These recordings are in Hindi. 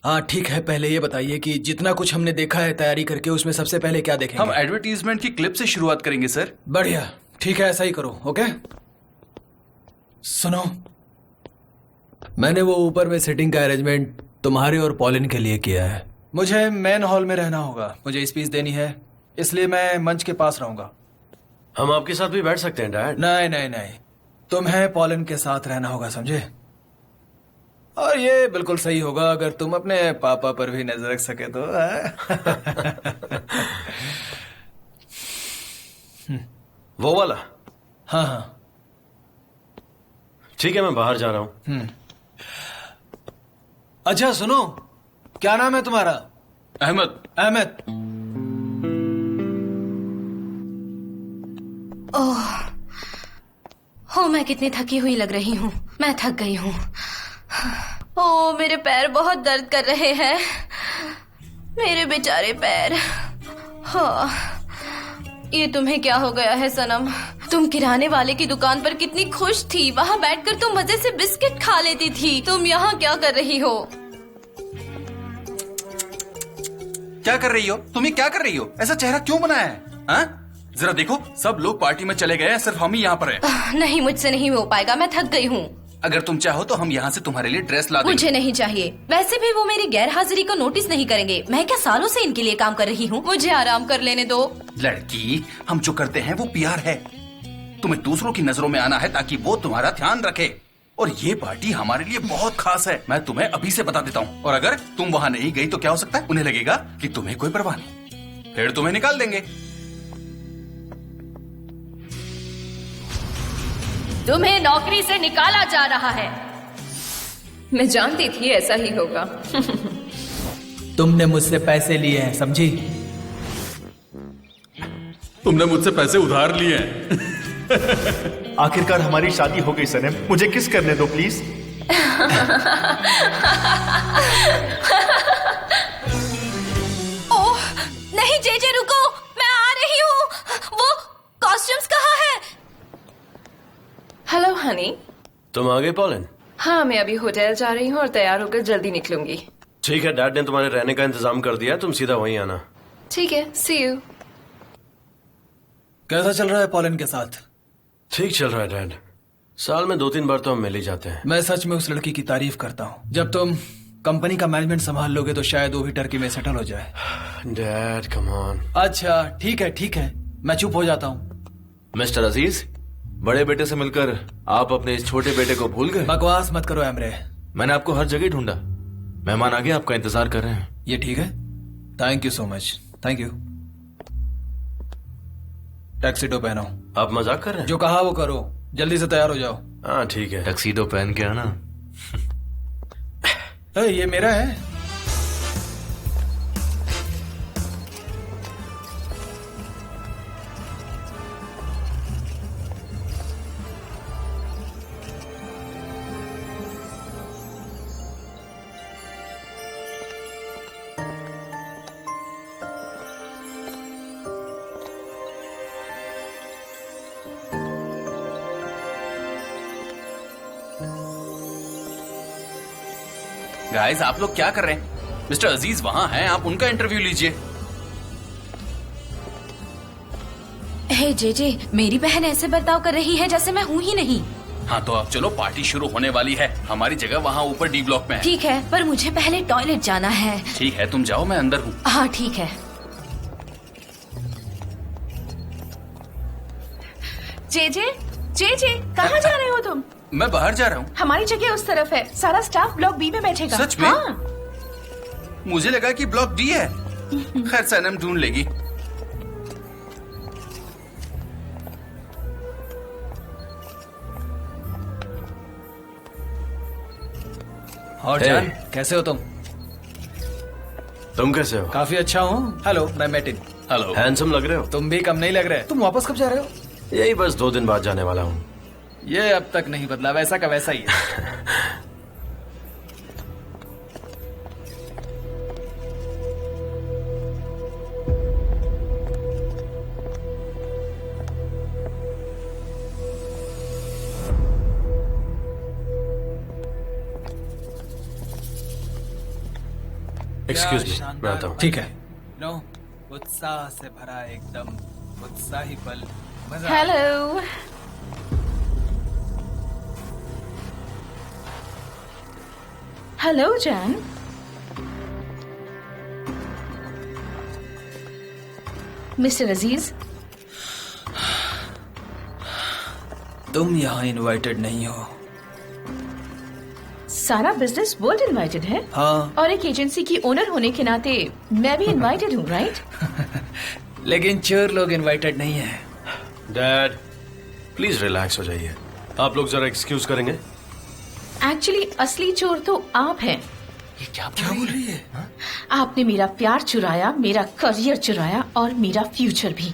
हाँ ठीक है, पहले ये बताइए कि जितना कुछ हमने देखा है तैयारी करके, उसमें सबसे पहले क्या देखेंगे? हम एडवर्टीजमेंट की क्लिप से शुरुआत करेंगे सर। बढ़िया, ठीक है, ऐसा ही करो। ओके, सुनो, मैंने वो ऊपर में सिटिंग का अरेंजमेंट तुम्हारे और पॉलिन के लिए किया है। मुझे मेन हॉल में रहना होगा, मुझे स्पीच देनी है, इसलिए मैं मंच के पास रहूंगा। हम आपके साथ भी बैठ सकते हैं डैड? नहीं नहीं नहीं, तुम्हें पॉलिन के साथ रहना होगा, समझे? और ये बिल्कुल सही होगा अगर तुम अपने पापा पर भी नजर रख सके तो। वो वाला? हाँ हाँ ठीक है, मैं बाहर जा रहा हूँ। अच्छा सुनो, क्या नाम है तुम्हारा? अहमद। अहमद। ओह हो, मैं कितनी थकी हुई लग रही हूँ, मैं थक गई हूँ। ओह मेरे पैर बहुत दर्द कर रहे हैं, मेरे बेचारे पैर। हाँ, ये तुम्हें क्या हो गया है सनम? तुम किराने वाले की दुकान पर कितनी खुश थी, वहाँ बैठकर तुम मजे से बिस्किट खा लेती थी, तुम यहाँ क्या कर रही हो? क्या कर रही हो? तुम ये क्या कर रही हो? ऐसा चेहरा क्यों बनाया है? हाँ? जरा देखो, सब लोग पार्टी में चले गए हैं, सिर्फ हम ही यहाँ पर हैं। नहीं, मुझसे नहीं हो पाएगा, मैं थक गई हूँ। अगर तुम चाहो तो हम यहाँ से तुम्हारे लिए ड्रेस ला देंगे। मुझे नहीं चाहिए, वैसे भी वो मेरी गैर हाजिरी को नोटिस नहीं करेंगे। मैं क्या सालों से इनके लिए काम कर रही हूँ, मुझे आराम कर लेने दो। लड़की, हम जो करते हैं वो प्यार है, तुम्हें दूसरों की नजरों में आना है ताकि वो तुम्हारा ध्यान रखे। और ये पार्टी हमारे लिए बहुत खास है, मैं तुम्हें अभी से बता देता हूँ। और अगर तुम वहाँ नहीं गई तो क्या हो सकता है? उन्हें लगेगा कि तुम्हें कोई परवाह नहीं, फिर तुम्हें निकाल देंगे। तुम्हें नौकरी से निकाला जा रहा है। मैं जानती थी ऐसा ही होगा। तुमने मुझसे पैसे लिए हैं, समझी? तुमने मुझसे पैसे उधार लिए हैं। आखिरकार हमारी शादी हो गई सनम, मुझे किस करने दो प्लीज। ओह नहीं जेजे, रुको, मैं आ रही हूँ। वो कॉस्ट्यूम्स कहाँ है? हेलो हनी। तुम आ गए पॉलिन? हाँ, मैं अभी होटल जा रही हूँ और तैयार होकर जल्दी निकलूंगी। ठीक है, डैड ने तुम्हारे रहने का इंतजाम कर दिया, तुम सीधा वहीं आना। ठीक है, सी यू। कैसा चल रहा है पॉलिन के साथ? ठीक चल रहा है डैड, साल में 2-3 बार तो हम मिल ही जाते हैं। मैं सच में उस लड़की की तारीफ करता हूँ। जब तुम कंपनी का मैनेजमेंट संभाल लोगे तो शायद वो भी टर्की में सेटल हो जाए। Dad come on. अच्छा ठीक है ठीक है, मैं चुप हो जाता हूँ। मिस्टर अजीज, बड़े बेटे से मिलकर आप अपने इस छोटे बेटे को भूल गए? बकवास मत करो एमरे, मैंने आपको हर जगह ढूंढा। मेहमान आगे आपका इंतजार कर रहे हैं। ये ठीक है, thank you so much, thank you. Tuxedo पहनो। आप मजाक कर रहे हैं? जो कहा वो करो, जल्दी से तैयार हो जाओ। हाँ ठीक है। टक्सीडो पहन के आना। ये मेरा है। गाइस, आप लोग क्या कर रहे हैं? मिस्टर अजीज वहां हैं, आप उनका इंटरव्यू लीजिए। हे जेजे, मेरी बहन ऐसे बर्ताव कर रही है जैसे मैं हूँ ही नहीं। हाँ तो अब चलो, पार्टी शुरू होने वाली है। हमारी जगह वहाँ ऊपर डी ब्लॉक में है। ठीक है, पर मुझे पहले टॉयलेट जाना है। ठीक है, तुम जाओ, मैं अंदर हूँ। हाँ ठीक है। जेजे, जेजे, कहाँ जा रहे हो तुम? मैं बाहर जा रहा हूँ। हमारी जगह उस तरफ है, सारा स्टाफ ब्लॉक बी में बैठेगा। सच में? हाँ। मुझे लगा कि ब्लॉक डी है। खैर सनम ढूंढ लेगी। और जान, कैसे हो तुम? तुम कैसे हो? काफी अच्छा हूँ। हेलो, मैं मैटिन। हेलो। हैंडसम लग रहे हो। तुम भी कम नहीं लग रहे। तुम वापस कब जा रहे हो? यही बस 2 दिन बाद जाने वाला हूँ। ये अब तक नहीं बदला, वैसा का वैसा ही है। एक्सक्यूज मी, मैं आता हूँ। ठीक है। नो, उत्साह से भरा एकदम उत्साही पल। मजा आ गया। हेलो। हेलो जैन। मिस्टर अजीज, तुम यहाँ इनवाइटेड नहीं हो। सारा बिजनेस वर्ल्ड इनवाइटेड है। हाँ, और एक एजेंसी की ओनर होने के नाते मैं भी इनवाइटेड हूँ, राइट? लेकिन चोर लोग इनवाइटेड नहीं है। डैड, प्लीज रिलैक्स हो जाइए। आप लोग जरा एक्सक्यूज करेंगे? एक्चुअली असली चोर तो आप हैं। ये क्या बोल रही है? आपने मेरा प्यार चुराया, मेरा करियर चुराया और मेरा फ्यूचर भी।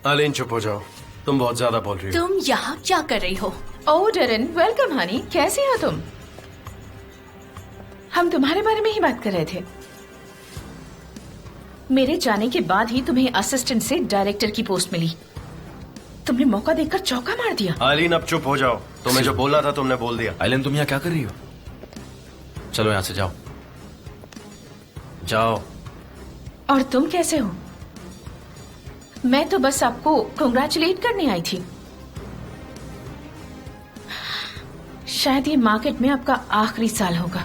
आलीन, चुप हो जाओ। तुम बहुत ज्यादा बोल रही हो। तुम यहाँ क्या कर रही हो? ओह डरन, वेलकम हनी। कैसे हो तुम? हम तुम्हारे बारे में ही बात कर रहे थे। मेरे जाने के बाद ही तुम्हें असिस्टेंट से डायरेक्टर की पोस्ट मिली। तुमने मौका देखकर चौका मार दिया। आलीन, अब चुप हो जाओ। तुम्हें जो बोलना था तुमने बोल दिया। आइलन, तुम यहाँ क्या कर रही हो? चलो यहाँ से जाओ, जाओ। और तुम कैसे हो? मैं तो बस आपको कांग्रेचुलेट करने आई थी। शायद ये मार्केट में आपका आखिरी साल होगा।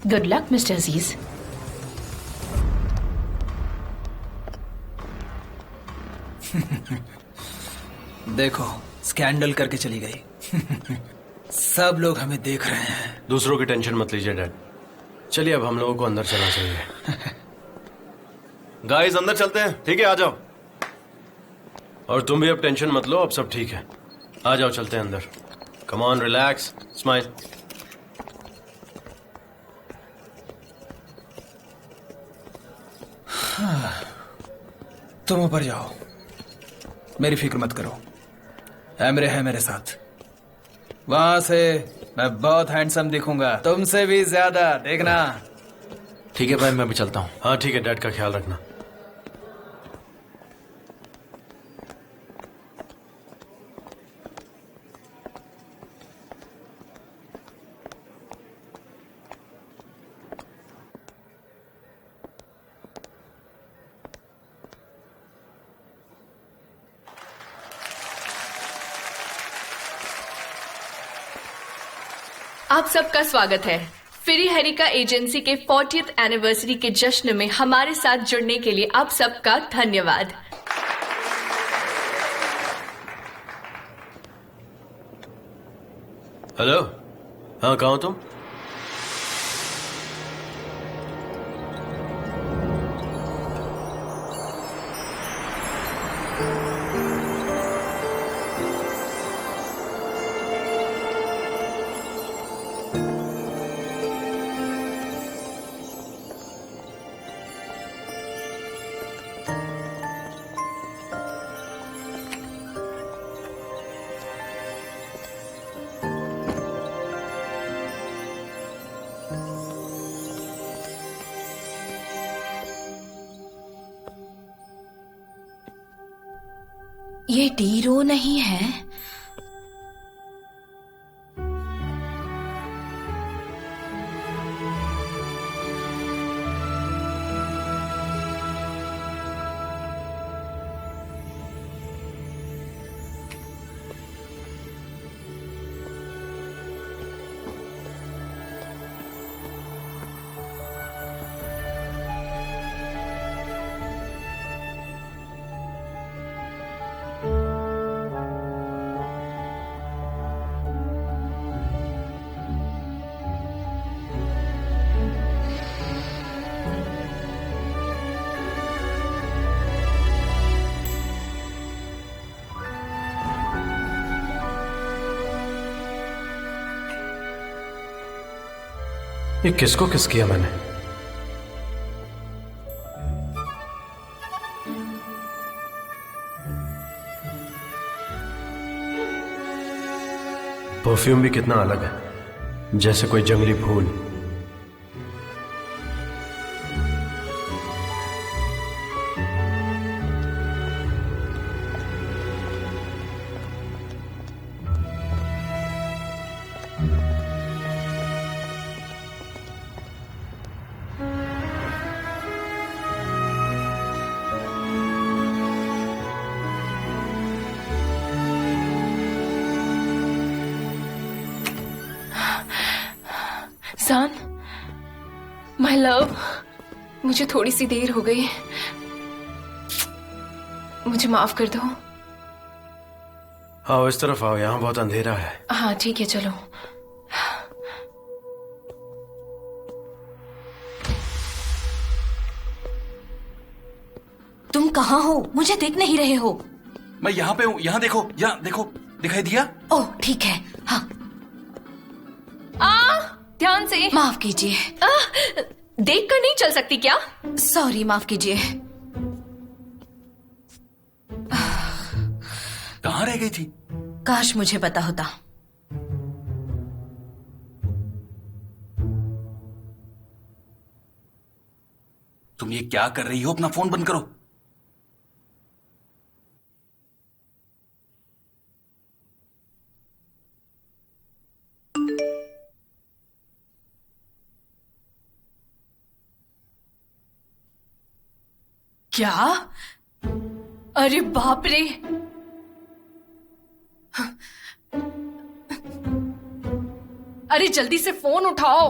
गुड लक मिस्टर अजीज। देखो, स्कैंडल करके चली गई। सब लोग हमें देख रहे हैं। दूसरों की टेंशन मत लीजिए डैड। चलिए अब हम लोगों को अंदर चलना चाहिए। गाइस, अंदर चलते हैं। ठीक है, आ जाओ। और तुम भी अब टेंशन मत लो, अब सब ठीक है। आ जाओ, चलते हैं अंदर। Come on, relax, smile. तुम ऊपर जाओ, मेरी फिक्र मत करो। एमरे है मेरे साथ। वहां से मैं बहुत हैंडसम दिखूंगा, तुमसे भी ज्यादा, देखना। ठीक है भाई, मैं भी चलता हूँ। हाँ ठीक है, डैड का ख्याल रखना। आप सबका स्वागत है। फिरी हेरिका एजेंसी के 40th एनिवर्सरी के जश्न में हमारे साथ जुड़ने के लिए आप सबका धन्यवाद। हेलो, हाँ कहाँ हो तुम? ये डीरो नहीं है। ये किसको किस किया मैंने? परफ्यूम भी कितना अलग है, जैसे कोई जंगली फूल। सान, माय लव, मुझे थोड़ी सी देर हो गई, मुझे माफ कर दो। आओ इस तरफ आओ, यहाँ बहुत अंधेरा है। हाँ ठीक है, चलो। तुम कहाँ हो? मुझे देख नहीं रहे हो? मैं यहाँ पे हूँ, यहाँ देखो, यहाँ देखो, दिखाई दिया? ओह ठीक है। हाँ ध्यान से। माफ कीजिए। देख कर नहीं चल सकती क्या? सॉरी, माफ कीजिए। कहाँ रह गई थी? काश मुझे पता होता। तुम ये क्या कर रही हो? अपना फोन बंद करो। क्या? अरे बाप रे! अरे जल्दी से फोन उठाओ।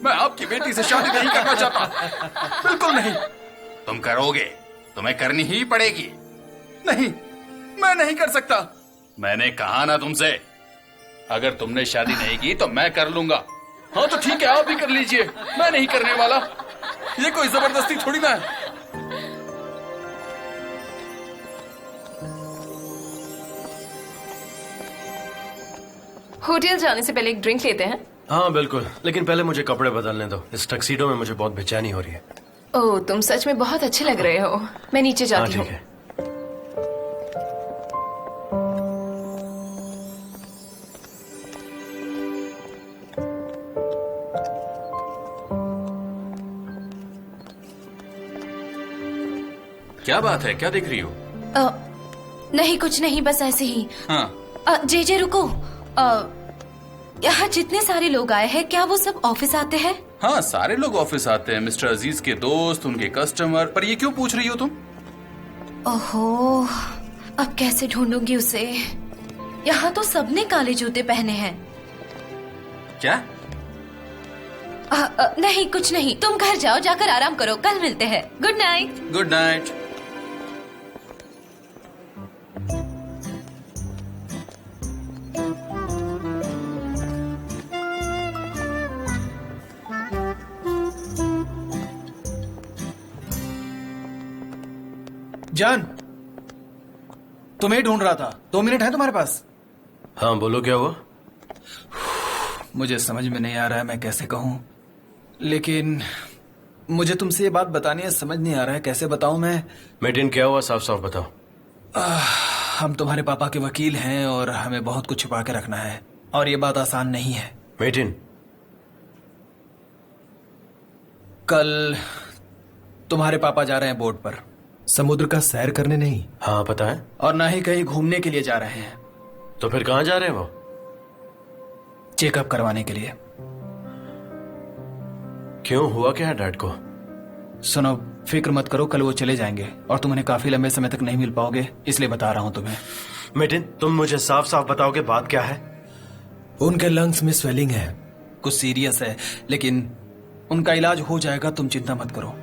मैं आपकी बेटी से शादी नहीं करना चाहता, बिल्कुल नहीं। तुम करोगे, तुम्हें करनी ही पड़ेगी। नहीं, मैं नहीं कर सकता। मैंने कहा ना तुमसे, अगर तुमने शादी नहीं की तो मैं कर लूंगा। हाँ तो ठीक है, आप भी कर लीजिए, मैं नहीं करने वाला। ये कोई जबरदस्ती थोड़ी ना है। होटल जाने से पहले एक ड्रिंक लेते हैं। हाँ बिल्कुल, लेकिन पहले मुझे कपड़े बदलने दो। इस टक्सीडो में मुझे बहुत बेचैनी हो रही है। ओह, तुम सच में बहुत अच्छे लग रहे हो। मैं नीचे हाँ जाती हूँ। ठीक है। क्या बात है, क्या देख रही हो? नहीं कुछ नहीं, बस ऐसे ही। हाँ जे रुको। यहाँ जितने सारे लोग आए हैं, क्या वो सब ऑफिस आते हैं? हाँ, सारे लोग ऑफिस आते हैं। मिस्टर अजीज के दोस्त, उनके कस्टमर। पर ये क्यों पूछ रही हो तुम? ओहो, अब कैसे ढूंढूंगी उसे? यहाँ तो सबने काले जूते पहने हैं। क्या? नहीं कुछ नहीं, तुम घर जाओ, जाकर आराम करो, कल मिलते हैं। Good night. Good night. जान, तुम्हें ढूंढ रहा था। 2 मिनट है तुम्हारे पास? हाँ बोलो, क्या हुआ? मुझे समझ में नहीं आ रहा है मैं कैसे कहूं, लेकिन मुझे तुमसे ये बात बतानी है, समझ नहीं आ रहा है कैसे बताऊं मैं। मेटिन क्या हुआ, साफ साफ बताओ। हम तुम्हारे पापा के वकील हैं और हमें बहुत कुछ छुपा के रखना है, और ये बात आसान नहीं है। मेटिन, कल तुम्हारे पापा जा रहे हैं बोट पर, समुद्र का सैर करने नहीं। हाँ पता है। और ना ही कहीं घूमने के लिए जा रहे हैं। तो फिर कहाँ जा रहे हैं वो? चेकअप करवाने के लिए। क्यों, हुआ क्या है डैड को? सुनो, फिक्र मत करो, कल वो चले जाएंगे और तुम उन्हें काफी लंबे समय तक नहीं मिल पाओगे, इसलिए बता रहा हूं तुम्हें। मेटिन, तुम मुझे साफ साफ बताओगे बात क्या है? उनके लंग्स में स्वेलिंग है, कुछ सीरियस है, लेकिन उनका इलाज हो जाएगा, तुम चिंता मत करो।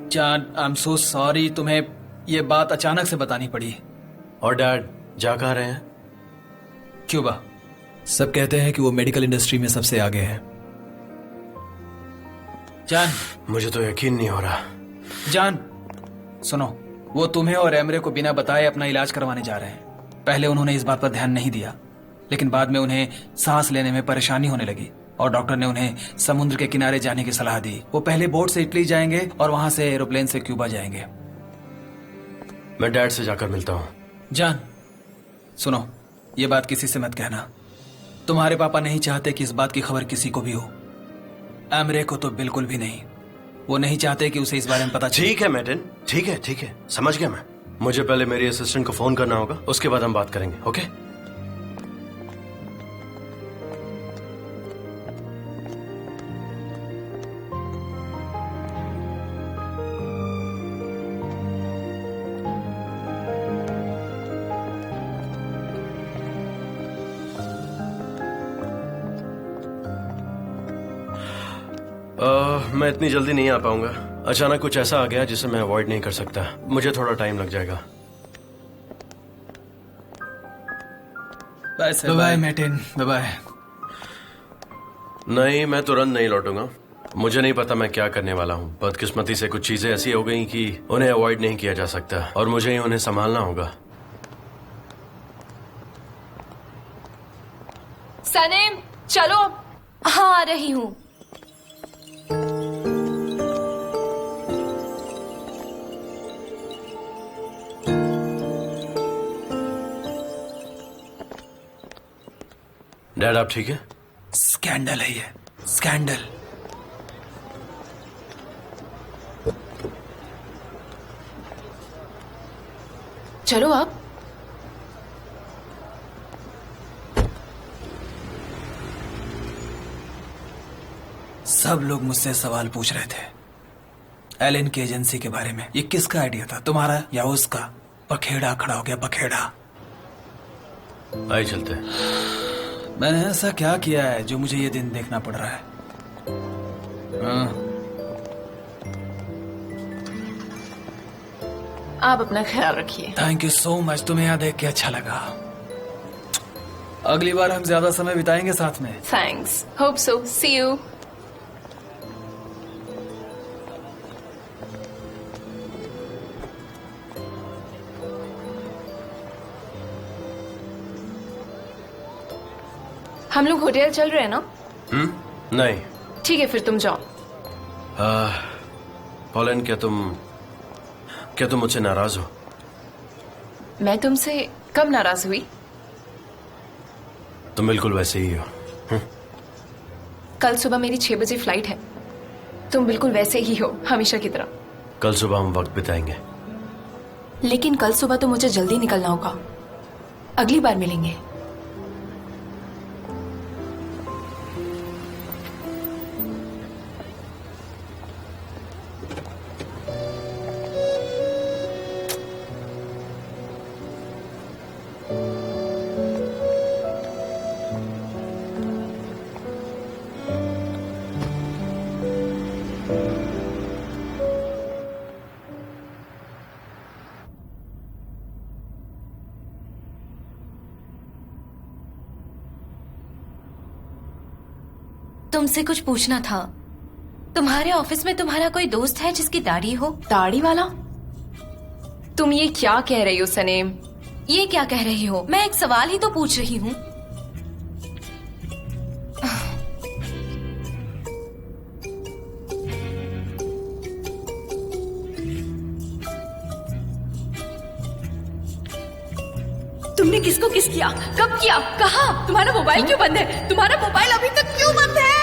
जान, आई एम सो सॉरी, तुम्हें ये बात अचानक से बतानी पड़ी। और डैड जा कहाँ रहे हैं? क्यूबा। सब कहते हैं कि वो मेडिकल इंडस्ट्री में सबसे आगे है। जान, मुझे तो यकीन नहीं हो रहा। जान सुनो, वो तुम्हें और एमरे को बिना बताए अपना इलाज करवाने जा रहे हैं। पहले उन्होंने इस बात पर ध्यान नहीं दिया, लेकिन बाद में उन्हें सांस लेने में परेशानी होने लगी और डॉक्टर ने उन्हें समुद्र के किनारे जाने की सलाह दी। वो पहले बोट से इटली जाएंगे और वहां से एरोप्लेन से क्यूबा जाएंगे। मैं डैड से जाकर मिलता हूँ। जान सुनो, ये बात किसी से मत कहना। तुम्हारे पापा नहीं चाहते कि इस बात की खबर किसी को भी हो। एमरे को तो बिल्कुल भी नहीं। वो नहीं चाहते कि उसे इस बारे में पता चले। ठीक है मैटिन, ठीक है, समझ गया मैं। मुझे पहले मेरी असिस्टेंट को फोन करना होगा, उसके बाद हम बात करेंगे। ओके? मैं इतनी जल्दी नहीं आ पाऊंगा। अचानक कुछ ऐसा आ गया जिसे मैं अवॉइड नहीं कर सकता। मुझे थोड़ा टाइम लग जाएगा। बाय मैटिन, बाय। नहीं, मैं तुरंत नहीं लौटूंगा। मुझे नहीं पता मैं क्या करने वाला हूँ। बदकिस्मती से कुछ चीजें ऐसी हो गई कि उन्हें अवॉइड नहीं किया जा सकता और मुझे ही उन्हें संभालना होगा। सनेम, चलो। हाँ, आ रही हूँ। डैड, आप ठीक है? स्कैंडल है ये, स्कैंडल। चलो आप। सब लोग मुझसे सवाल पूछ रहे थे एलन की एजेंसी के बारे में। ये किसका आइडिया था, तुम्हारा या उसका? पखेड़ा खड़ा हो गया, पखेड़ा। आइए चलते हैं। मैंने ऐसा क्या किया है जो मुझे ये दिन देखना पड़ रहा है? आप अपना ख्याल रखिए। थैंक यू सो मच, तुम्हें यहाँ देख के अच्छा लगा। अगली बार हम ज्यादा समय बिताएंगे साथ में। Thanks, hope so, see you. हम लोग होटल चल रहे हैं ना? नहीं। ठीक है, फिर तुम जाओ। पॉलन, क्या तुम मुझसे नाराज हो? मैं तुमसे कब नाराज हुई? तुम बिल्कुल वैसे ही हो। कल सुबह मेरी 6 बजे फ्लाइट है। तुम बिल्कुल वैसे ही हो, हमेशा की तरह। कल सुबह हम वक्त बिताएंगे। लेकिन कल सुबह तो मुझे जल्दी निकलना होगा। अगली बार मिलेंगे। तुमसे कुछ पूछना था। तुम्हारे ऑफिस में तुम्हारा कोई दोस्त है जिसकी दाढ़ी हो? दाढ़ी वाला? तुम ये क्या कह रही हो सनेम? ये क्या कह रही हो? मैं एक सवाल ही तो पूछ रही हूँ। तुमने किसको किस किया? कब किया? कहाँ? तुम्हारा मोबाइल क्यों बंद है? तुम्हारा मोबाइल अभी तक क्यों बंद है?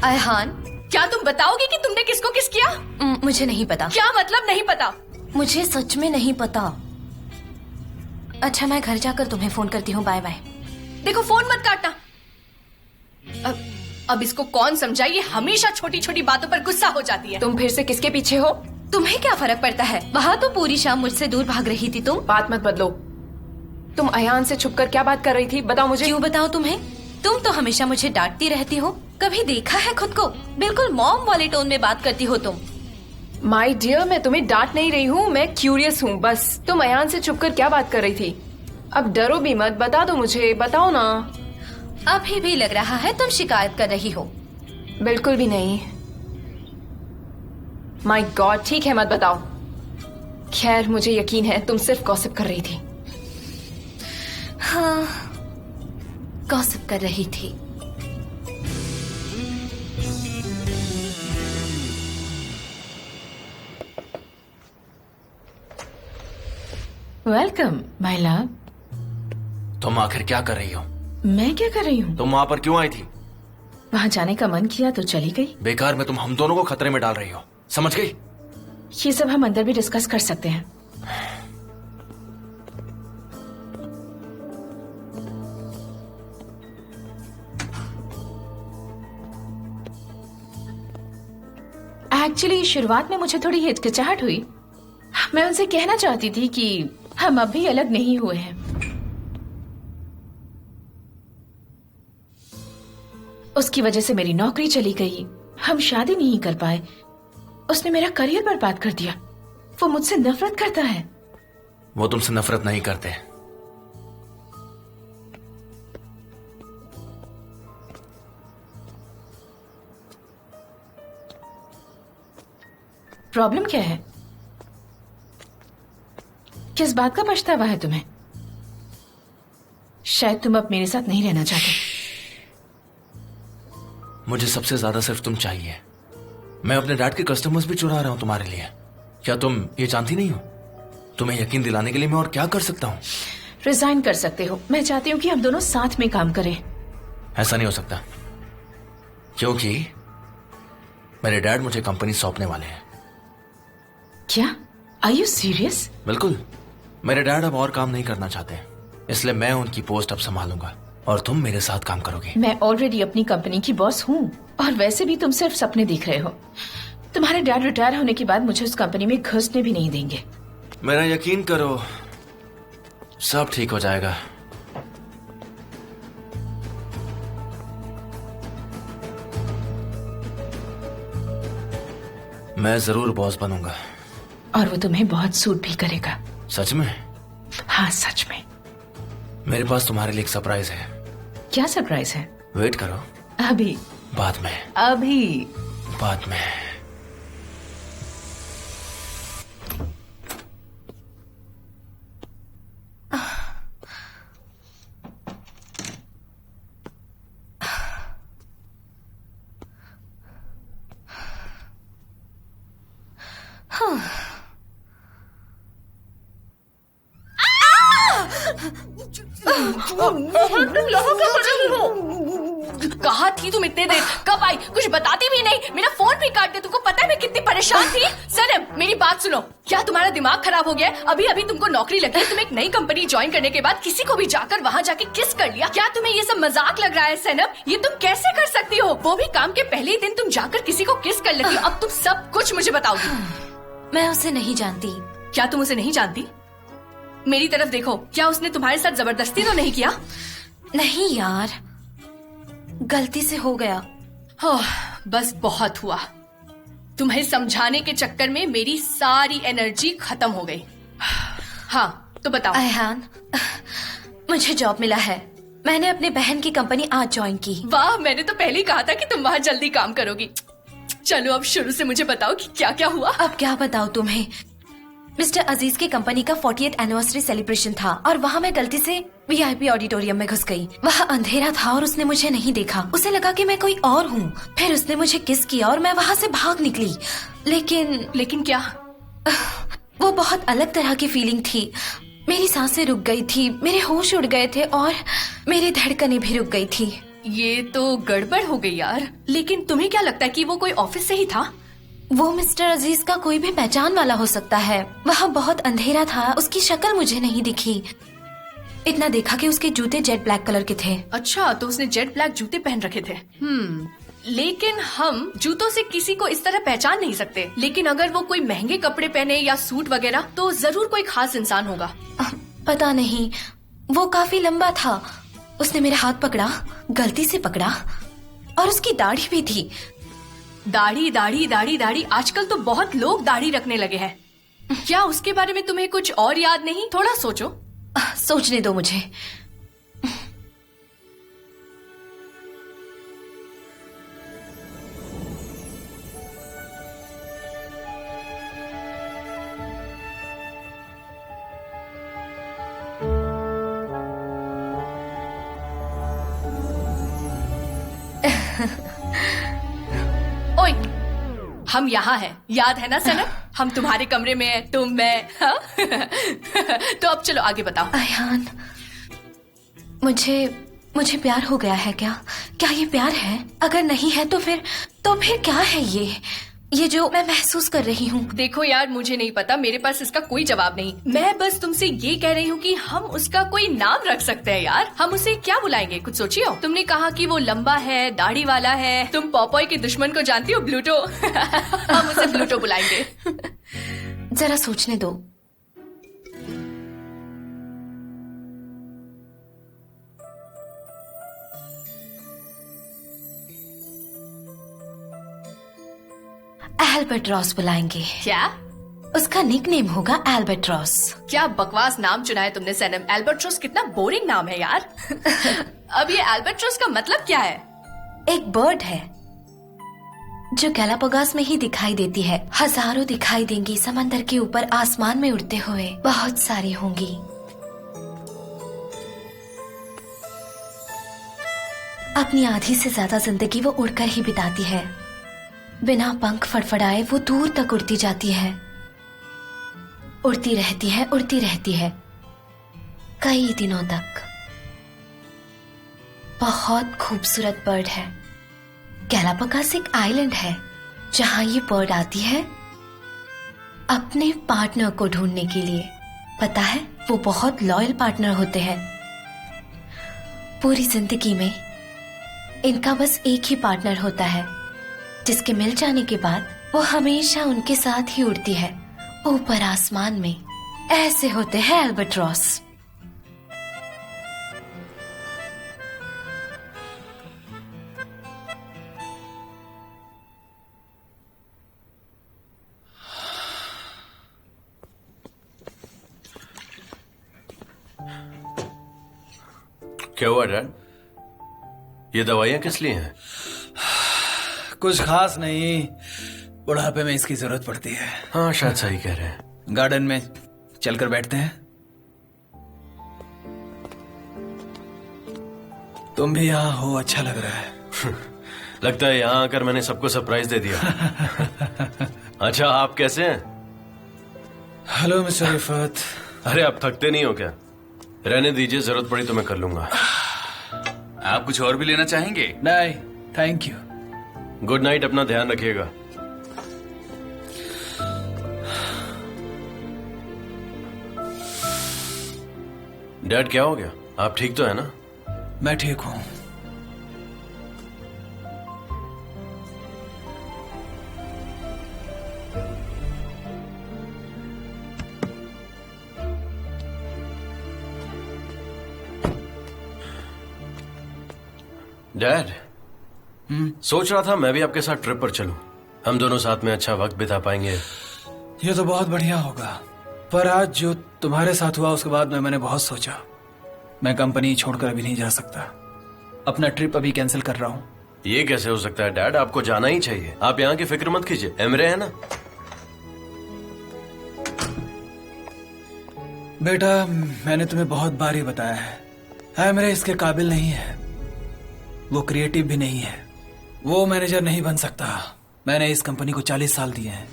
अयहान, क्या तुम बताओगे कि तुमने किसको किस किया? मुझे नहीं पता। क्या मतलब नहीं पता? मुझे सच में नहीं पता। अच्छा, मैं घर जाकर तुम्हें फोन करती हूँ। Bye bye. देखो, फोन मत काटना। अब इसको कौन समझाए? ये हमेशा छोटी छोटी बातों पर गुस्सा हो जाती है। तुम फिर से किसके पीछे हो? तुम्हें क्या फर्क पड़ता है? वहाँ तो पूरी शाम मुझसे दूर भाग रही थी तुम। बात मत बदलो। तुम अयान से छुपकर क्या बात कर रही थी? बताओ मुझे। क्यों बताओ तुम्हें? तुम तो हमेशा मुझे डांटती रहती हो। कभी देखा है खुद को? बिल्कुल मॉम वाले टोन में बात करती हो तुम। माय डियर, मैं तुम्हें डांट नहीं रही हूँ, मैं क्यूरियस हूँ बस। तुम अयान से छुपकर क्या बात कर रही थी? अब डरो भी मत, बता दो मुझे, बताओ ना। अभी भी लग रहा है तुम शिकायत कर रही हो। बिल्कुल भी नहीं। माय गॉड, ठीक है, मत बताओ। खैर, मुझे यकीन है तुम सिर्फ गॉसिप कर रही थी। हाँ, गॉसिप कर रही थी। Welcome my love. तुम आखिर क्या कर रही हो? मैं क्या कर रही हूँ? तुम वहां पर क्यों आई थी? वहां जाने का मन किया तो चली गई। बेकार में तुम हम दोनों को खतरे में डाल रही हो, समझ गई? ये सब हम अंदर भी डिस्कस कर सकते हैं। एक्चुअली शुरुआत में मुझे थोड़ी हिचकिचाहट हुई। मैं उनसे कहना चाहती थी कि हम अभी अलग नहीं हुए हैं। उसकी वजह से मेरी नौकरी चली गई, हम शादी नहीं कर पाए, उसने मेरा करियर बर्बाद कर दिया। वो मुझसे नफरत करता है। वो तुमसे नफरत नहीं करते। प्रॉब्लम क्या है? किस बात का पछतावा है तुम्हें? शायद तुम अब मेरे साथ नहीं रहना चाहते। मुझे सबसे ज्यादा सिर्फ तुम चाहिए। मैं अपने डैड के कस्टमर्स भी चुरा रहा हूं तुम्हारे लिए। क्या तुम ये जानती नहीं हो? तुम्हें यकीन दिलाने के लिए मैं और क्या कर सकता हूं? रिजाइन कर सकते हो। मैं चाहती हूँ कि हम दोनों साथ में काम करें। ऐसा नहीं हो सकता, क्योंकि मेरे डैड मुझे कंपनी सौंपने वाले हैं। क्या? Are you serious? बिल्कुल। मेरे डैड अब और काम नहीं करना चाहते, इसलिए मैं उनकी पोस्ट अब संभालूंगा और तुम मेरे साथ काम करोगे। मैं ऑलरेडी अपनी कंपनी की बॉस हूँ और वैसे भी तुम सिर्फ सपने देख रहे हो। तुम्हारे डैड रिटायर होने के बाद मुझे उस कंपनी में घुसने भी नहीं देंगे। मेरा यकीन करो, सब ठीक हो जाएगा। मैं जरूर बॉस बनूंगा। और वो तुम्हें बहुत सूट भी करेगा। सच में? हाँ, सच में। मेरे पास तुम्हारे लिए एक सरप्राइज है। क्या सरप्राइज है? वेट करो। अभी? बाद में। अभी? बाद में। कहाँ थी तुम इतने देर? कब आई? कुछ बताती भी नहीं। मेरा फोन भी काट दे। तुमको पता है मैं कितनी परेशान थी। सनम, मेरी बात सुनो। क्या तुम्हारा दिमाग खराब हो गया है? अभी अभी तुमको नौकरी लगी है, तुम एक नई कंपनी ज्वाइन करने के बाद किसी को भी जाकर वहाँ जाके किस कर लिया। क्या तुम्हें ये सब मजाक लग रहा है सनम? ये तुम कैसे कर सकती हो? वो भी काम के पहले ही दिन तुम जाकर किसी को किस कर लगी। अब तुम सब कुछ मुझे बताओगी। मैं उसे नहीं जानती। क्या तुम उसे नहीं जानती? मेरी तरफ देखो। क्या उसने तुम्हारे साथ जबरदस्ती तो नहीं किया? नहीं यार, गलती से हो गया। बस बहुत हुआ। तुम्हें समझाने के चक्कर में मेरी सारी एनर्जी खत्म हो गई। हाँ, तो बताओ। अयहान, मुझे जॉब मिला है। मैंने अपने बहन की कंपनी आज ज्वाइन की। वाह, मैंने तो पहले ही कहा था कि तुम वहाँ जल्दी काम करोगी। चलो अब शुरू से मुझे बताओ कि क्या क्या हुआ। अब क्या बताऊं तुम्हें? मिस्टर अजीज की कंपनी का 40th एनिवर्सरी सेलिब्रेशन था और वहाँ मैं गलती से VIP ऑडिटोरियम में घुस गई। वहाँ अंधेरा था और उसने मुझे नहीं देखा। उसे लगा कि मैं कोई और हूँ। फिर उसने मुझे किस किया और मैं वहाँ से भाग निकली। लेकिन क्या? वो बहुत अलग तरह की फीलिंग थी। मेरी सांसें रुक गई थी, मेरे होश उड़ गए थे और मेरी धड़कनें भी रुक गई थी। ये तो गड़बड़ हो गई यार। लेकिन तुम्हें क्या लगता है कि वो कोई ऑफिस से ही था? वो मिस्टर अजीज का कोई भी पहचान वाला हो सकता है। वहाँ बहुत अंधेरा था, उसकी शक्ल मुझे नहीं दिखी। इतना देखा कि उसके जूते जेट ब्लैक कलर के थे। अच्छा, तो उसने जेट ब्लैक जूते पहन रखे थे। लेकिन हम जूतों से किसी को इस तरह पहचान नहीं सकते। लेकिन अगर वो कोई महंगे कपड़े पहने या सूट वगैरह तो जरूर कोई खास इंसान होगा। पता नहीं, वो काफी लंबा था। उसने मेरा हाथ पकड़ा, गलती से पकड़ा, और उसकी दाढ़ी भी थी। दाढ़ी दाढ़ी दाढ़ी दाढ़ी, आजकल तो बहुत लोग दाढ़ी रखने लगे हैं। क्या उसके बारे में तुम्हें कुछ और याद नहीं? थोड़ा सोचो। सोचने दो मुझे। ओए, हम यहाँ हैं, याद है ना सनम? हम तुम्हारे कमरे में हैं, तुम मैं, हाँ? तो अब चलो आगे बताओ। अयान, मुझे प्यार हो गया है क्या? क्या ये प्यार है? अगर नहीं है तो फिर क्या है ये जो मैं महसूस कर रही हूँ? देखो यार, मुझे नहीं पता, मेरे पास इसका कोई जवाब नहीं। मैं बस तुमसे ये कह रही हूँ कि हम उसका कोई नाम रख सकते हैं यार। हम उसे क्या बुलाएंगे, कुछ सोचिए हो? तुमने कहा कि वो लंबा है, दाढ़ी वाला है। तुम पॉपॉय के दुश्मन को जानती हो, ब्लूटो। हम उसे ब्लूटो बुलाएंगे। जरा सोचने दो। एल्बर्ट्रॉस बुलाएंगे। क्या? उसका निकनेम होगा एल्बर्ट्रॉस। क्या बकवास नाम चुना है तुमने सनम। एल्बर्ट्रॉस कितना बोरिंग नाम है यार। अब ये एल्बर्ट्रॉस का मतलब क्या है? एक बर्ड है जो गैलापागोस में ही दिखाई देती है। हजारों दिखाई देंगी समंदर के ऊपर आसमान में उड़ते हुए। बहुत सारी होंगी। अपनी आधी से ज्यादा जिंदगी वो उड़कर ही बिताती है। बिना पंख फड़फड़ाए वो दूर तक उड़ती जाती है। उड़ती रहती है, उड़ती रहती है कई दिनों तक। बहुत खूबसूरत बर्ड है। गैलापागोस एक आइलैंड है जहां ये बर्ड आती है अपने पार्टनर को ढूंढने के लिए। पता है, वो बहुत लॉयल पार्टनर होते हैं। पूरी जिंदगी में इनका बस एक ही पार्टनर होता है जिसके मिल जाने के बाद वो हमेशा उनके साथ ही उड़ती है ऊपर आसमान में। ऐसे होते हैं एल्बर्ट्रॉस। क्या हुआ डैड? ये दवाइयां किस लिए हैं? कुछ खास नहीं, बुढ़ापे में इसकी जरूरत पड़ती है। हाँ, शायद सही कह रहे हैं। गार्डन में चलकर बैठते हैं। तुम भी यहाँ हो, अच्छा लग रहा है। लगता है यहाँ आकर मैंने सबको सरप्राइज दे दिया। अच्छा, आप कैसे हैं? Hello mister Rifat. अरे, आप थकते नहीं हो क्या? रहने दीजिए, जरूरत पड़ी तो मैं कर लूंगा। आप कुछ और भी लेना चाहेंगे? नहीं, थैंक यू। गुड नाइट, अपना ध्यान रखिएगा। डैड, क्या हो गया? आप ठीक तो है ना? मैं ठीक हूं। डैड, सोच रहा था मैं भी आपके साथ ट्रिप पर चलूं। हम दोनों साथ में अच्छा वक्त बिता पाएंगे। ये तो बहुत बढ़िया होगा, पर आज जो तुम्हारे साथ हुआ उसके बाद में मैंने बहुत सोचा। मैं कंपनी छोड़कर अभी नहीं जा सकता। अपना ट्रिप अभी कैंसिल कर रहा हूँ। ये कैसे हो सकता है डैड? आपको जाना ही चाहिए। आप यहाँ की फिक्र मत कीजिए, एमरे है ना। बेटा, मैंने तुम्हें बहुत बार ही बताया है, एमरे इसके काबिल नहीं है। वो क्रिएटिव भी नहीं है। वो मैनेजर नहीं बन सकता। मैंने इस कंपनी को 40 साल दिए हैं।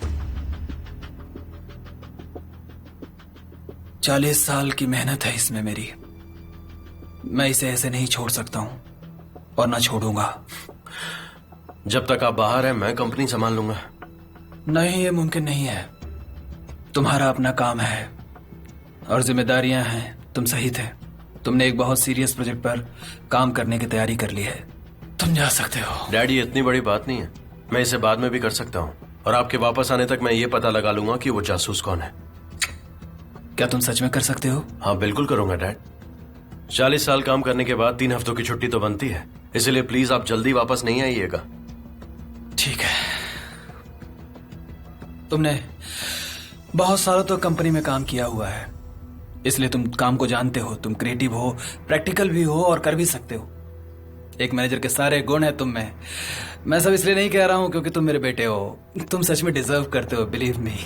40 साल की मेहनत है इसमें मेरी। मैं इसे ऐसे नहीं छोड़ सकता हूं और ना छोड़ूंगा। जब तक आप बाहर हैं मैं कंपनी संभाल लूंगा। नहीं, ये मुमकिन नहीं है। तुम्हारा अपना काम है और जिम्मेदारियां हैं। तुम सही थे। तुमने एक बहुत सीरियस प्रोजेक्ट पर काम करने की तैयारी कर ली है। तुम जा सकते हो। डैडी, ये इतनी बड़ी बात नहीं है। मैं इसे बाद में भी कर सकता हूँ और आपके वापस आने तक मैं ये पता लगा लूंगा कि वो जासूस कौन है। क्या तुम सच में कर सकते हो? हाँ, बिल्कुल करूंगा डैड। 40 साल काम करने के बाद 3 हफ्तों की छुट्टी तो बनती है, इसलिए प्लीज आप जल्दी वापस नहीं आइएगा। ठीक है। तुमने बहुत सालों तो कंपनी में काम किया हुआ है, इसलिए तुम काम को जानते हो। तुम क्रिएटिव हो, प्रैक्टिकल भी हो और कर भी सकते हो। एक मैनेजर के सारे गुण हैं तुम में। मैं सब इसलिए नहीं कह रहा हूं क्योंकि तुम मेरे बेटे हो। तुम सच में डिजर्व करते हो, बिलीव मी।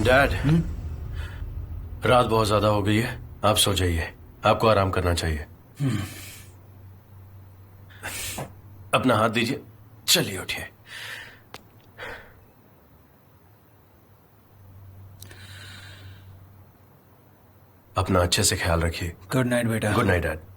डैड, रात बहुत ज्यादा हो गई है, आप सो जाइए, आपको आराम करना चाहिए। अपना हाथ दीजिए, चलिए उठिए। अपना अच्छे से ख्याल रखिए। गुड नाइट बेटा। Good night dad.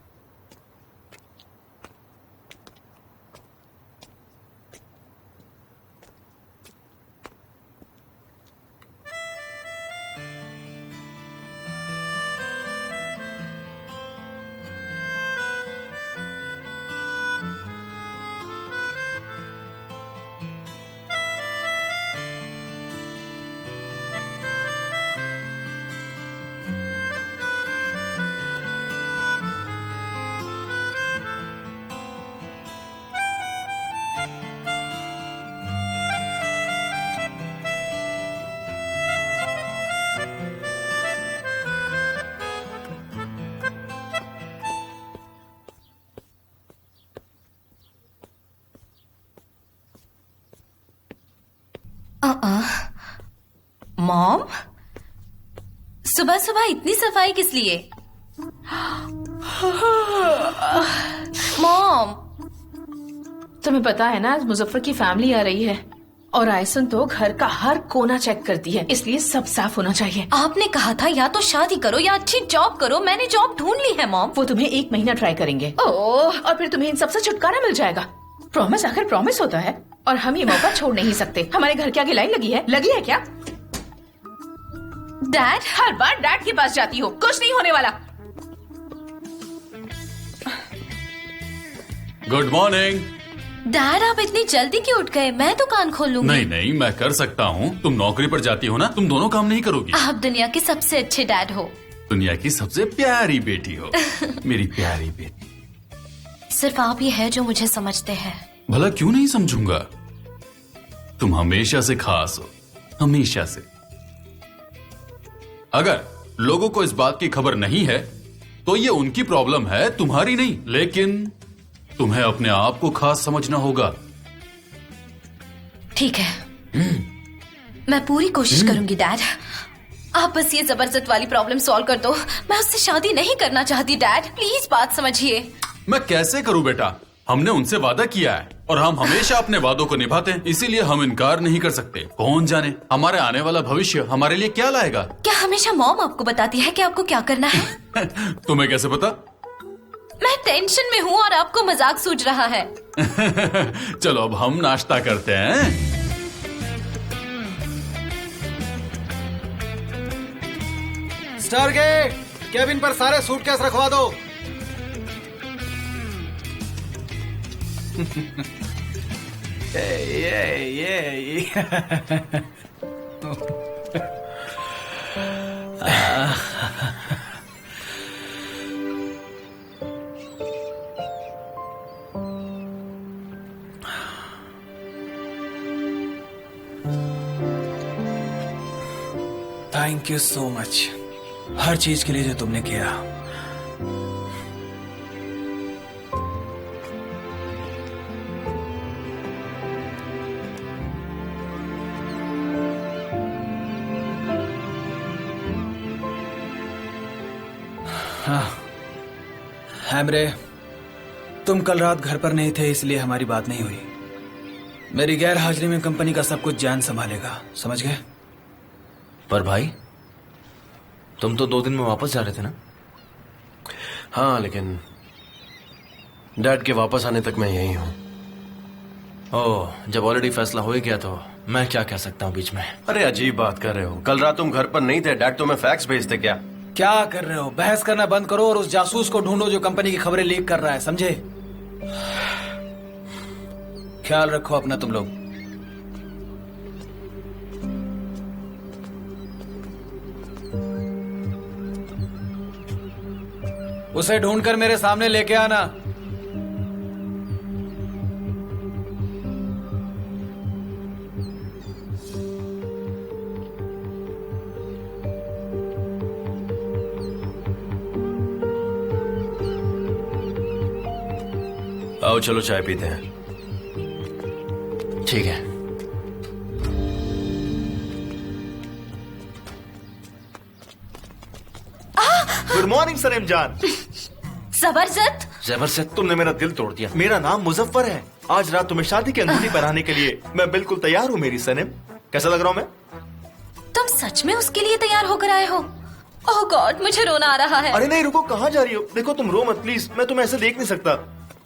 मॉम, सुबह सुबह इतनी सफाई किस लिए? मॉम, तुम्हें पता है ना आज मुजफ्फर की फैमिली आ रही है और आयसन तो घर का हर कोना चेक करती है, इसलिए सब साफ होना चाहिए। आपने कहा था या तो शादी करो या अच्छी जॉब करो। मैंने जॉब ढूंढ ली है मॉम। वो तुम्हें 1 महीना ट्राई करेंगे ओह, और फिर तुम्हें इन सबसे छुटकारा मिल जाएगा। प्रॉमिस आखिर प्रॉमिस होता है और हम ये मौका छोड़ नहीं सकते। हमारे घर के आगे लाइन लगी है क्या? डैड, हर बार डैड के पास जाती हो, कुछ नहीं होने वाला। Good morning. डैड आप इतनी जल्दी क्यों उठ गए? मैं दुकान खोल लूंगी। नहीं नहीं, मैं कर सकता हूँ। तुम नौकरी पर जाती हो ना, तुम दोनों काम नहीं करोगी। आप दुनिया के सबसे अच्छे डैड हो। दुनिया की सबसे प्यारी बेटी हो। मेरी प्यारी बेटी। सिर्फ आप ही है जो मुझे समझते हैं। भला क्यों नहीं समझूंगा? तुम हमेशा से खास हो, हमेशा से। अगर लोगों को इस बात की खबर नहीं है तो ये उनकी प्रॉब्लम है, तुम्हारी नहीं। लेकिन तुम्हें अपने आप को खास समझना होगा। ठीक है, मैं पूरी कोशिश करूंगी डैड। आप बस ये जबरदस्त वाली प्रॉब्लम सॉल्व कर दो। मैं उससे शादी नहीं करना चाहती डैड, प्लीज बात समझिए। मैं कैसे करूं बेटा? हमने उनसे वादा किया है और हम हमेशा अपने वादों को निभाते हैं, इसीलिए हम इनकार नहीं कर सकते। कौन जाने हमारे आने वाला भविष्य हमारे लिए क्या लाएगा। क्या हमेशा मॉम आपको बताती है कि आपको क्या करना है? तुम्हें कैसे पता? मैं टेंशन में हूँ और आपको मजाक सूझ रहा है। चलो अब हम नाश्ता करते हैं। स्टारगेट, केबिन पर सारे सूटकेस रखवा दो। ये थैंक यू सो मच हर चीज के लिए जो तुमने किया। हैमरे, तुम कल रात घर पर नहीं थे इसलिए हमारी बात नहीं हुई। मेरी गैर हाजिरी में कंपनी का सब कुछ जान संभालेगा, समझ गए? पर भाई तुम तो 2 दिन में वापस जा रहे थे ना? हाँ, लेकिन डैड के वापस आने तक मैं यही हूँ। ओह, जब ऑलरेडी फैसला हो ही गया तो मैं क्या कह सकता हूँ बीच में? अरे अजीब बात कर रहे हो। कल रात तुम घर पर नहीं थे, डैड तुम्हें फैक्स भेजते क्या? क्या कर रहे हो? बहस करना बंद करो और उस जासूस को ढूंढो जो कंपनी की खबरें लीक कर रहा है, समझे? ख्याल रखो अपना तुम लोग। उसे ढूंढकर मेरे सामने लेके आना। आओ चलो चाय पीते हैं। ठीक है। गुड मॉर्निंग सनम जान। जबरदस्त। जबरदस्त। तुमने मेरा दिल तोड़ दिया। मेरा नाम मुजफ्फर है। आज रात तुम्हें शादी की अंगूठी पहनाने के लिए मैं बिल्कुल तैयार हूँ मेरी सनम। कैसा लग रहा हूँ मैं? तुम सच में उसके लिए तैयार होकर आए हो? ओह गॉड, मुझे रोना आ रहा है। अरे नहीं रुको, कहाँ जा रही हो? देखो तुम रो मत प्लीज, मैं तुम्हें ऐसे देख नहीं सकता।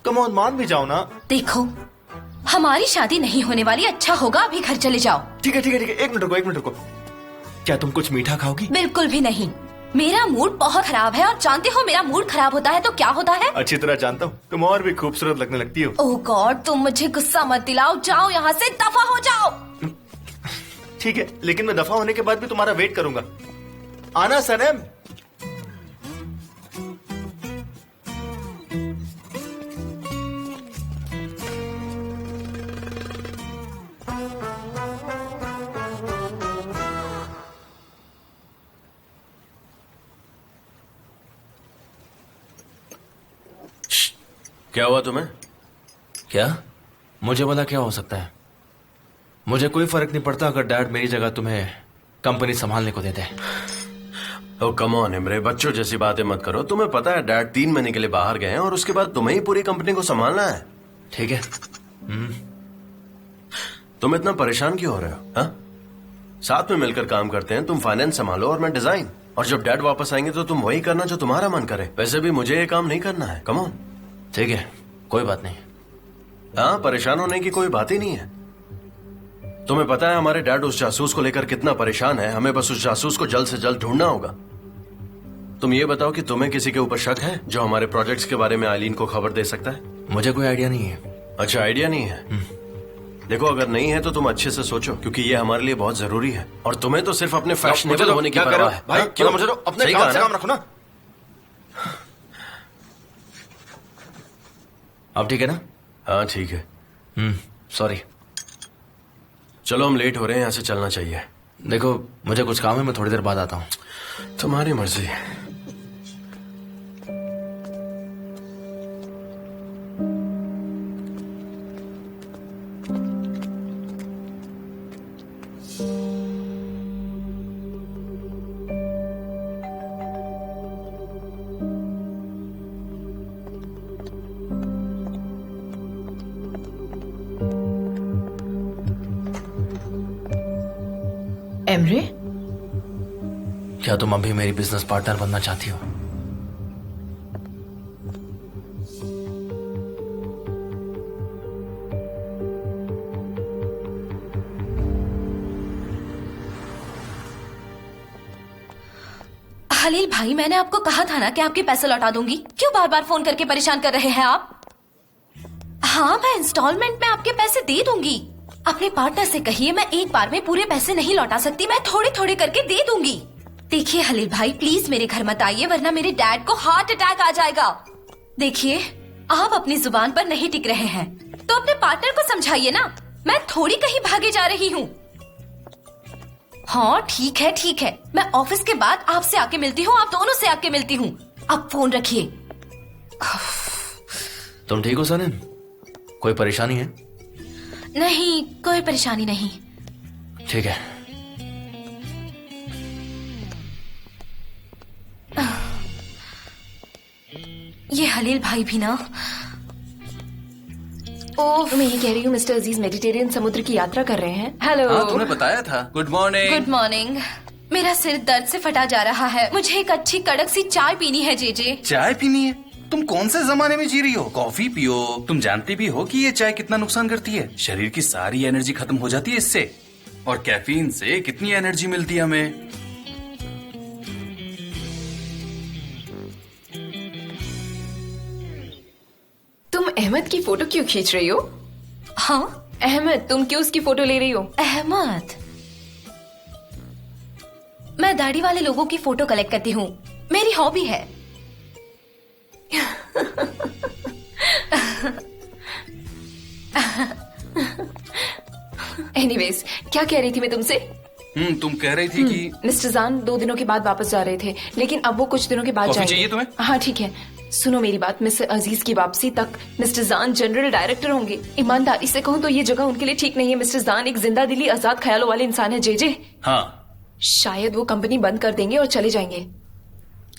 कम ऑन, मान भी जाओ ना। देखो, हमारी शादी नहीं होने वाली। अच्छा होगा अभी घर चले जाओ। ठीक है ठीक है ठीक है, एक मिनट रुको। क्या तुम कुछ मीठा खाओगी? बिल्कुल भी नहीं। मेरा मूड बहुत खराब है और जानते हो मेरा मूड खराब होता है तो क्या होता है? अच्छी तरह जानता हूँ, तुम और भी खूबसूरत लगने लगती हो। ओह गॉड, तुम मुझे गुस्सा मत दिलाओ। जाओ यहाँ से, दफा हो जाओ। ठीक है, लेकिन मैं दफा होने के बाद भी तुम्हारा वेट करूंगा। आना सनम। क्या हुआ तुम्हें? क्या? मुझे बोला क्या हो सकता है? मुझे कोई फर्क नहीं पड़ता अगर डैड मेरी जगह तुम्हें कंपनी संभालने को देते। ओ कम ऑन इमरे, बच्चों जैसी बातें मत करो। तुम्हें पता है डैड 3 महीने के लिए बाहर गए हैं और उसके बाद तुम्हें ही पूरी कंपनी को संभालना है। ठीक है। तुम इतना परेशान क्यों हो रहे हो? हा? साथ में मिलकर काम करते हैं। तुम फाइनेंस संभालो और मैं डिजाइन। और जब डैड वापस आएंगे तो तुम वही करना जो तुम्हारा मन करे। वैसे भी मुझे ये काम नहीं करना है। Come on. ठीक है, कोई बात नहीं। हाँ, परेशान होने की कोई बात ही नहीं है। तुम्हें पता है हमारे डैड उस जासूस को लेकर कितना परेशान है। हमें बस उस जासूस को जल्द से जल्द ढूंढना होगा। तुम ये बताओ कि तुम्हें किसी के ऊपर शक है जो हमारे प्रोजेक्ट्स के बारे में आइलीन को खबर दे सकता है? मुझे कोई आइडिया नहीं है। अच्छा, आइडिया नहीं है? देखो, अगर नहीं है तो तुम अच्छे से सोचो, क्योंकि ये हमारे लिए बहुत जरूरी है। और तुम्हें तो सिर्फ अपने फैशनेबल होने की परवाह है। भाई क्यों? मुझे तो अपने काम से काम रखो ना। अब ठीक है ना? हाँ ठीक है। सॉरी। चलो, हम लेट हो रहे हैं, यहाँ से चलना चाहिए। देखो, मुझे कुछ काम है, मैं थोड़ी देर बाद आता हूँ। तुम्हारी मर्जी। एमरे, क्या तुम अभी मेरी बिजनेस पार्टनर बनना चाहती हो? हलील भाई, मैंने आपको कहा था ना कि आपके पैसे लौटा दूंगी। क्यों बार बार फोन करके परेशान कर रहे हैं आप? हाँ, मैं इंस्टॉलमेंट में आपके पैसे दे दूंगी। अपने पार्टनर से कहिए मैं एक बार में पूरे पैसे नहीं लौटा सकती, मैं थोड़े थोड़े करके दे दूंगी। देखिए हलील भाई, प्लीज मेरे घर मत आइए वरना मेरे डैड को हार्ट अटैक आ जाएगा। देखिए, आप अपनी जुबान पर नहीं टिक रहे हैं तो अपने पार्टनर को समझाइए ना। मैं थोड़ी कहीं भागे जा रही हूँ। हाँ ठीक है, मैं ऑफिस के बाद आपसे आके मिलती हूँ, आप दोनों से आके मिलती हूँ। अब फोन रखिए। तुम ठीक हो सनम? कोई परेशानी है? नहीं, कोई परेशानी नहीं। ठीक है। ये हलील भाई भी ना। ओह, मैं ये कह रही हूँ मिस्टर अजीज मेडिटेरियन समुद्र की यात्रा कर रहे हैं। हेलो। हाँ, तुमने बताया था। Good morning. Good morning. मेरा सिर दर्द से फटा जा रहा है। मुझे एक अच्छी कड़क सी चाय पीनी है। जेजे, चाय पीनी है? तुम कौन से जमाने में जी रही हो? कॉफी पियो। तुम जानती भी हो कि ये चाय कितना नुकसान करती है। शरीर की सारी एनर्जी खत्म हो जाती है इससे। और कैफीन से कितनी एनर्जी मिलती है हमें। तुम अहमद की फोटो क्यों खींच रही हो? हाँ अहमद, तुम क्यों उसकी फोटो ले रही हो? अहमद, मैं दाढ़ी वाले लोगों की फोटो कलेक्ट करती हूँ, मेरी हॉबी है। एनीवेज, क्या कह रही थी मैं तुमसे? तुम कह रही थी कि मिस्टर जान 2 दिनों के बाद वापस जा रहे थे, लेकिन अब वो कुछ दिनों के बाद कॉफी जाएंगे। चाहिए तुम्हें? हाँ ठीक है, सुनो मेरी बात। मिस्टर अजीज की वापसी तक मिस्टर जान जनरल डायरेक्टर होंगे। ईमानदारी से कहूँ तो ये जगह उनके लिए ठीक नहीं है। मिस्टर जान एक जिंदा दिली आजाद ख्यालों वाले इंसान है। जे हाँ, शायद वो कंपनी बंद कर देंगे और चले जाएंगे।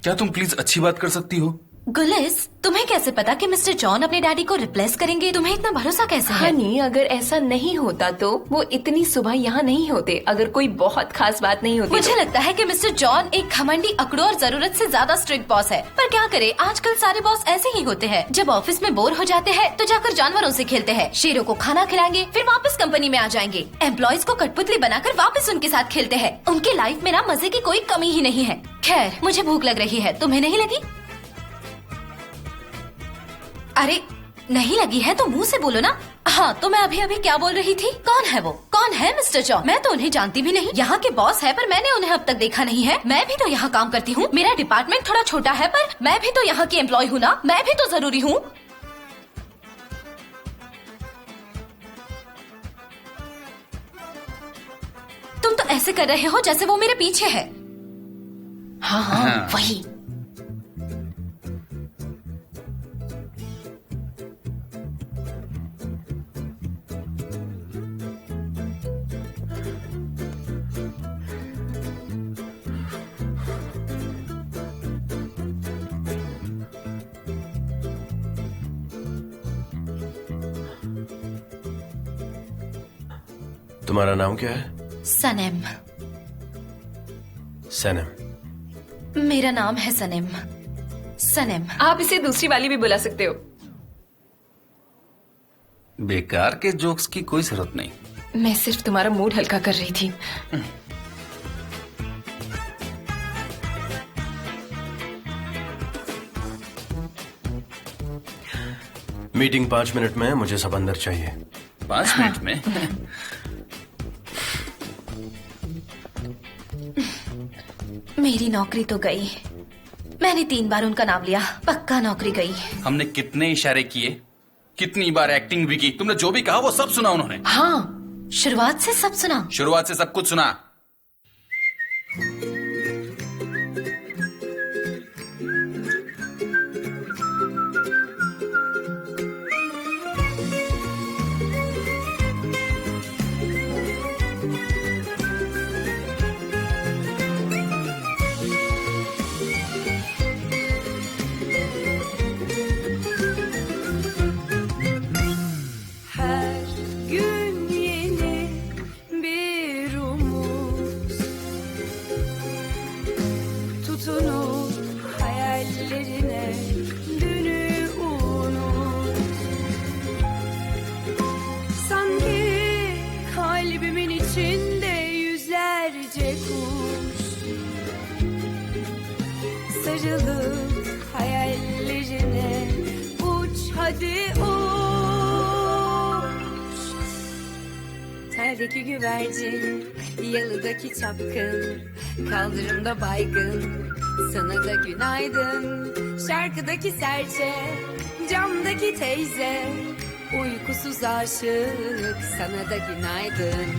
क्या तुम प्लीज अच्छी बात कर सकती हो? गुलिस, तुम्हें कैसे पता कि मिस्टर जॉन अपने डैडी को रिप्लेस करेंगे? तुम्हें इतना भरोसा कैसे है? हनी, अगर ऐसा नहीं होता तो वो इतनी सुबह यहाँ नहीं होते। अगर कोई बहुत खास बात नहीं होती मुझे लगता है कि मिस्टर जॉन एक घमंडी, अकड़ू और जरूरत से ज्यादा स्ट्रिक्ट बॉस है। पर क्या करे, आजकल सारे बॉस ऐसे ही होते हैं। जब ऑफिस में बोर हो जाते हैं तो जाकर जानवरों से खेलते हैं, शेरों को खाना खिलाएंगे, फिर वापस कंपनी में आ जाएंगे। एम्प्लॉयज को कठपुतली बनाकर वापस उनके साथ खेलते हैं। उनकी लाइफ में ना मजे की कोई कमी ही नहीं है। खैर, मुझे भूख लग रही है, तुम्हें नहीं लगी? अरे नहीं लगी है तो मुंह से बोलो ना। हाँ, तो मैं अभी अभी क्या बोल रही थी? कौन है वो? कौन है मिस्टर जॉन? मैं तो उन्हें जानती भी नहीं। यहाँ के बॉस है पर मैंने उन्हें अब तक देखा नहीं है। मैं भी तो यहाँ काम करती हूँ। मेरा डिपार्टमेंट थोड़ा छोटा है पर मैं भी तो यहाँ की एम्प्लॉय हूँ ना। मैं भी तो जरूरी हूँ। तुम तो ऐसे कर रहे हो जैसे वो मेरे पीछे है। हाँ, वही। तुम्हारा नाम क्या है? सनम। सनम। मेरा नाम है सनम। सनम। आप इसे दूसरी वाली भी बुला सकते हो। बेकार के जोक्स की कोई जरूरत नहीं। मैं सिर्फ तुम्हारा मूड हल्का कर रही थी। मीटिंग 5 मिनट में है, मुझे सब अंदर चाहिए। 5 मिनट में? मेरी नौकरी तो गई। मैंने 3 बार उनका नाम लिया, पक्का नौकरी गई। हमने कितने इशारे किए, कितनी बार एक्टिंग भी की, तुमने जो भी कहा वो सब सुना उन्होंने। हाँ, शुरुआत से सब सुना। शुरुआत से सब कुछ सुना। Her gün yeni bir umut, tutunup hayallerine dünü unut. Sanki kalbimin içinde yüzlerce kuş, sarılıp hayallerine uç hadi uç. Terdeki güvercin, yalıdaki çapkın, kaldırımda baygın, sana da günaydın. Şarkıdaki serçe, camdaki teyze, uykusuz aşık, sana da günaydın.